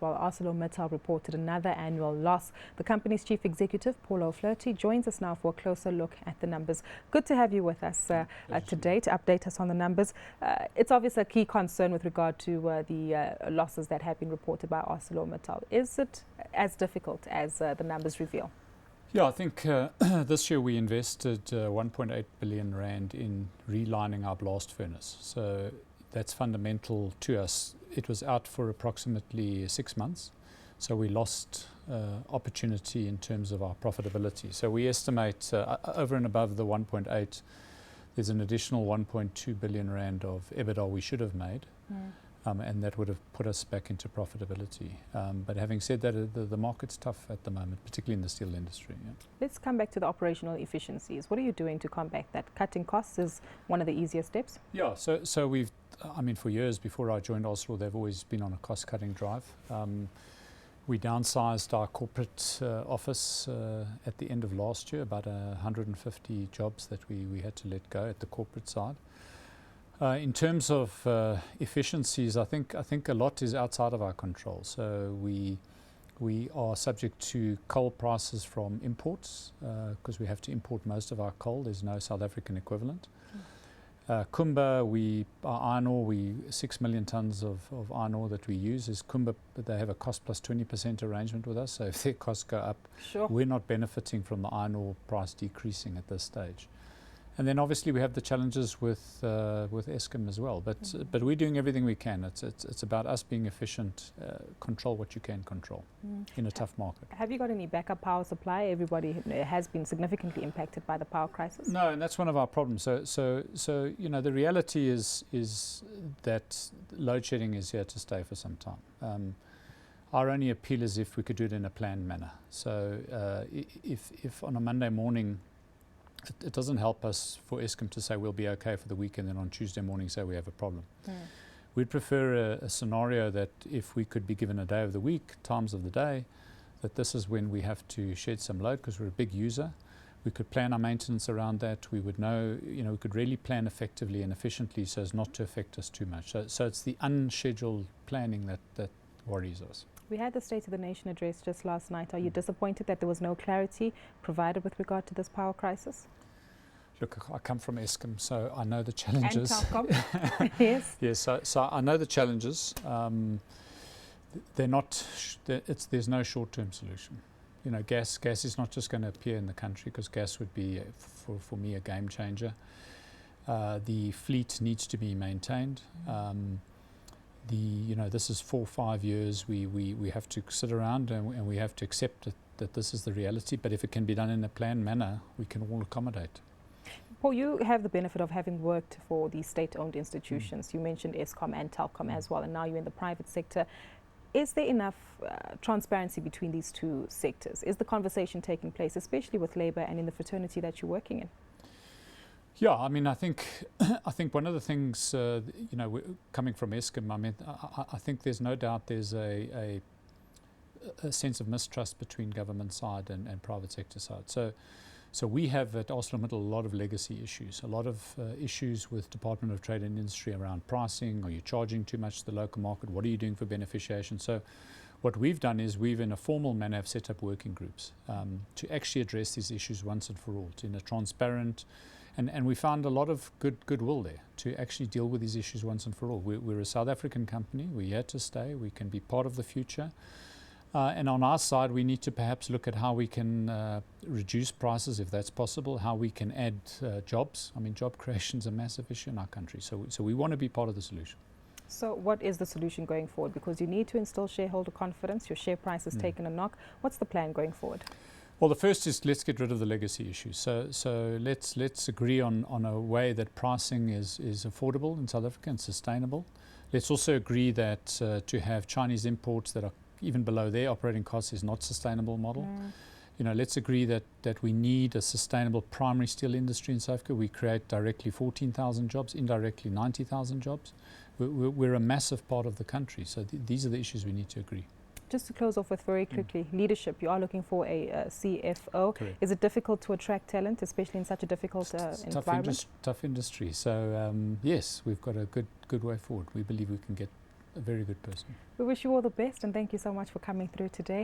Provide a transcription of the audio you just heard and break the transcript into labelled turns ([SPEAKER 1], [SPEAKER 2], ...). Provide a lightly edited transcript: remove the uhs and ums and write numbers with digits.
[SPEAKER 1] well. Arcelormittal reported another annual loss. The company's chief executive, Paul O'Flaherty, joins us now for a closer look at the numbers. Good to have you with us today to update us on the numbers. It's obviously a key concern with regard to the losses that have been reported by Arcelormittal. Is it as difficult as the numbers reveal?
[SPEAKER 2] Yeah, I think this year we invested 1.8 billion rand in relining our blast furnace. So that's fundamental to us. It was out for approximately 6 months. So we lost opportunity in terms of our profitability. So we estimate over and above the 1.8, there's an additional 1.2 billion rand of EBITDA we should have made. And that would have put us back into profitability. But having said that, the market's tough at the moment, particularly in the steel industry. Yeah.
[SPEAKER 1] Let's come back to the operational efficiencies. What are you doing to combat that? Cutting costs is one of the easier steps.
[SPEAKER 2] Yeah, so we've, I mean, for years before I joined Arcelor, they've always been on a cost-cutting drive. We downsized our corporate office at the end of last year, about 150 jobs that we had to let go at the corporate side. In terms of efficiencies, I think a lot is outside of our control. So we are subject to coal prices from imports because we have to import most of our coal. There's no South African equivalent. Kumba, our iron ore, 6 million tons of iron ore that we use is Kumba, but they have a cost plus 20% arrangement with us. So if their costs go up, we're not benefiting from the iron ore price decreasing at this stage. And then obviously we have the challenges with Eskom as well, but we're doing everything we can. It's about us being efficient, control what you can control in a tough market.
[SPEAKER 1] Have you got any backup power supply? Everybody has been significantly impacted by the power crisis.
[SPEAKER 2] No, and that's one of our problems. So you know, the reality is that load shedding is here to stay for some time. Our only appeal is if we could do it in a planned manner. So if on a Monday morning, it doesn't help us for Eskom to say we'll be okay for the week and then on Tuesday morning say we have a problem. We'd prefer a scenario that if we could be given a day of the week, times of the day, that this is when we have to shed some load because we're a big user. We could plan our maintenance around that. We would know, you know, we could really plan effectively and efficiently so as not to affect us too much. So it's the unscheduled planning that worries us.
[SPEAKER 1] We had the State of the Nation address just last night. Are you disappointed that there was no clarity provided with regard to this power crisis?
[SPEAKER 2] Look, I come from Eskom, so I know the challenges.
[SPEAKER 1] And Telkom. Yes.
[SPEAKER 2] Yes, so I know the challenges. They're not. There's no short-term solution. You know, gas is not just going to appear in the country because gas would be, for me, a game changer. The fleet needs to be maintained. You know, this is 4 or 5 years. We have to sit around and we have to accept that this is the reality. But if it can be done in a planned manner, we can all accommodate.
[SPEAKER 1] Paul, you have the benefit of having worked for these state-owned institutions. You mentioned Eskom and Telkom as well, and now you're in the private sector. Is there enough transparency between these two sectors? Is the conversation taking place, especially with labour and in the fraternity that you're working in?
[SPEAKER 2] Yeah, I mean, I think one of the things, you know, coming from Eskom, I mean, I think there's no doubt there's a sense of mistrust between government side and private sector side. So we have at Arcelormittal a lot of legacy issues, a lot of issues with Department of Trade and Industry around pricing. Are you charging too much to the local market? What are you doing for beneficiation? So what we've done is we've in a formal manner have set up working groups to actually address these issues once and for all, in a transparent, and we found a lot of goodwill there to actually deal with these issues once and for all. We're a South African company. We're here to stay. We can be part of the future. And on our side, we need to perhaps look at how we can reduce prices if that's possible, how we can add jobs. I mean, job creation is a massive issue in our country. So we want to be part of the solution.
[SPEAKER 1] So what is the solution going forward? Because you need to instill shareholder confidence. Your share price has taken a knock. What's the plan going forward?
[SPEAKER 2] Well, the first is let's get rid of the legacy issues. So let's agree on a way that pricing is affordable in South Africa and sustainable. Let's also agree that to have Chinese imports that are even below their operating costs is not a sustainable model. You know, let's agree that we need a sustainable primary steel industry in South Africa. We create directly 14,000 jobs, indirectly 90,000 jobs. We're a massive part of the country. So these are the issues we need to agree.
[SPEAKER 1] Just to close off with very quickly, leadership. You are looking for a CFO.
[SPEAKER 2] Correct.
[SPEAKER 1] Is it difficult to attract talent, especially in such a difficult environment?
[SPEAKER 2] Tough industry. So yes, we've got a good way forward. We believe we can get a very good person.
[SPEAKER 1] We wish you all the best and thank you so much for coming through today.